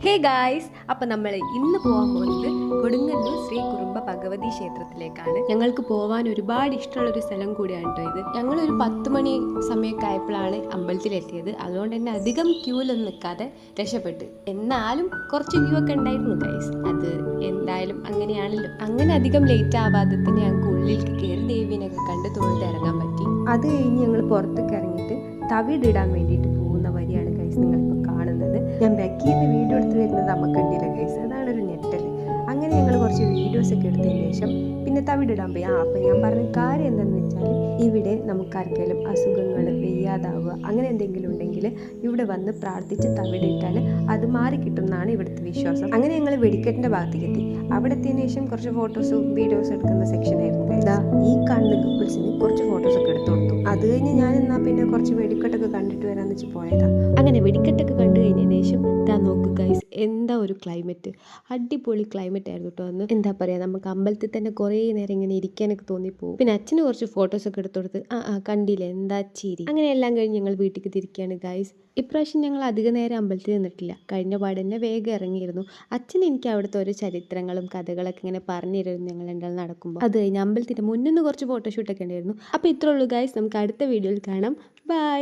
Hey guys, അപ്പം നമ്മൾ ഇന്ന് പോകാൻ പോകുന്നത് കൊടുങ്ങല്ലൂർ ശ്രീ കുറുമ്പ ഭഗവതി ക്ഷേത്രത്തിലേക്കാണ്. ഞങ്ങൾക്ക് പോകാൻ ഒരുപാട് ഇഷ്ടമുള്ളൊരു സ്ഥലം കൂടിയാണ് കേട്ടോ ഇത്. ഞങ്ങളൊരു 10 മണി സമയമൊക്കെ ആയപ്പോഴാണ് അമ്പലത്തിലെത്തിയത്. അതുകൊണ്ട് തന്നെ അധികം ക്യൂലൊന്നും നിൽക്കാതെ രക്ഷപ്പെട്ട്. എന്നാലും കുറച്ച് ക്യൂ ഒക്കെ ഉണ്ടായിരുന്നു ഗൈസ്. അത് എന്തായാലും അങ്ങനെയാണല്ലോ. അങ്ങനെ അധികം ലേറ്റ് ആവാതെ തന്നെ ഞങ്ങൾക്ക് ഉള്ളിലേക്ക് കയറി ദേവീനൊക്കെ കണ്ട് തൊഴുത് ഇറങ്ങാൻ പറ്റി. അത് കഴിഞ്ഞ് ഞങ്ങൾ പുറത്തേക്ക് ഇറങ്ങിയിട്ട് തവിടിടാൻ വേണ്ടിയിട്ട് പോകുന്ന വരിയാണ് ഗൈസ് നിങ്ങളിപ്പോൾ കാണുന്നത്. ഞാൻ ബാക്കിൽ നിന്ന് വീഡിയോ എടുത്ത് വരുന്നത് നമുക്ക് കണ്ടില്ല ഗൈസ്, അതാണ് ഒരു ഞെട്ടൽ. അങ്ങനെ ഞങ്ങൾ കുറച്ച് വീഡിയോസൊക്കെ എടുത്തതിന് ശേഷം പിന്നെ തവിടിടാൻ പോയി. അപ്പം ഞാൻ പറഞ്ഞ കാര്യം എന്താണെന്ന് വെച്ചാൽ, ഇവിടെ നമുക്ക് ആർക്കെങ്കിലും അസുഖങ്ങൾ വയ്യാതാവുക അങ്ങനെ എന്തെങ്കിലും ഉണ്ടെങ്കിൽ ഇവിടെ വന്ന് പ്രാർത്ഥിച്ച് തവിടിട്ടാൽ അത് മാറി കിട്ടും എന്നാണ് ഇവിടുത്തെ വിശ്വാസം. അങ്ങനെ ഞങ്ങൾ വെടിക്കെട്ടിൻ്റെ ഭാഗത്തേക്ക് എത്തി. അവിടെ എത്തിയതിന് ശേഷം കുറച്ച് ഫോട്ടോസും വീഡിയോസും എടുക്കുന്ന സെക്ഷനായിരുന്നു. ഇതാ ഈ കാണുന്ന ഗൂഗിൾസിന് കുറച്ച് ഫോട്ടോസൊക്കെ എടുത്തു കൊടുത്തു. അത് കഴിഞ്ഞ് ഞാൻ എന്നാൽ പിന്നെ കുറച്ച് വെടിക്കെട്ടൊക്കെ കണ്ടിട്ട് വരാമെന്ന് വെച്ച് പോയതാണ്. അങ്ങനെ വെടിക്കെട്ടൊക്കെ കണ്ടു കഴിഞ്ഞതിന് ശേഷം ഇതാ നോക്ക് ഗൈസ്, എന്താ ഒരു ക്ലൈമറ്റ്, അടിപൊളി ക്ലൈമറ്റ് ആയിരുന്നു കേട്ടോ അന്ന്. എന്താ പറയുക, നമുക്ക് അമ്പലത്തിൽ തന്നെ കുറേ നേരം ഇങ്ങനെ ഇരിക്കാനൊക്കെ തോന്നിപ്പോകും. പിന്നെ അച്ഛന് കുറച്ച് ഫോട്ടോസൊക്കെ എടുത്തു കൊടുത്ത് കണ്ടില്ലേ എന്താ ചിരി. അങ്ങനെ എല്ലാം കഴിഞ്ഞ് ഞങ്ങൾ വീട്ടിലേക്ക് തിരിക്കുകയാണ് ഗൈസ്. ഇപ്രാവശ്യം ഞങ്ങൾ അധിക നേരം അമ്പലത്തിൽ നിന്നിട്ടില്ല. കഴിഞ്ഞ പാടന്നെ വേഗം ഇറങ്ങിയിരുന്നു. അച്ഛൻ എനിക്ക് അവിടുത്തെ ഓരോ ചരിത്രങ്ങളും കഥകളൊക്കെ ഇങ്ങനെ പറഞ്ഞിരുന്നു ഞങ്ങൾ രണ്ടാൾ നടക്കുമ്പോൾ. അത് കഴിഞ്ഞ് അമ്പലത്തിൻ്റെ മുന്നിൽ നിന്ന് കുറച്ച് ഫോട്ടോഷൂട്ടൊക്കെ ഉണ്ടായിരുന്നു. അപ്പോൾ ഇത്രേ ഉള്ളൂ ഗൈസ്, നമുക്ക് അടുത്ത വീഡിയോയിൽ കാണാം. ബൈ.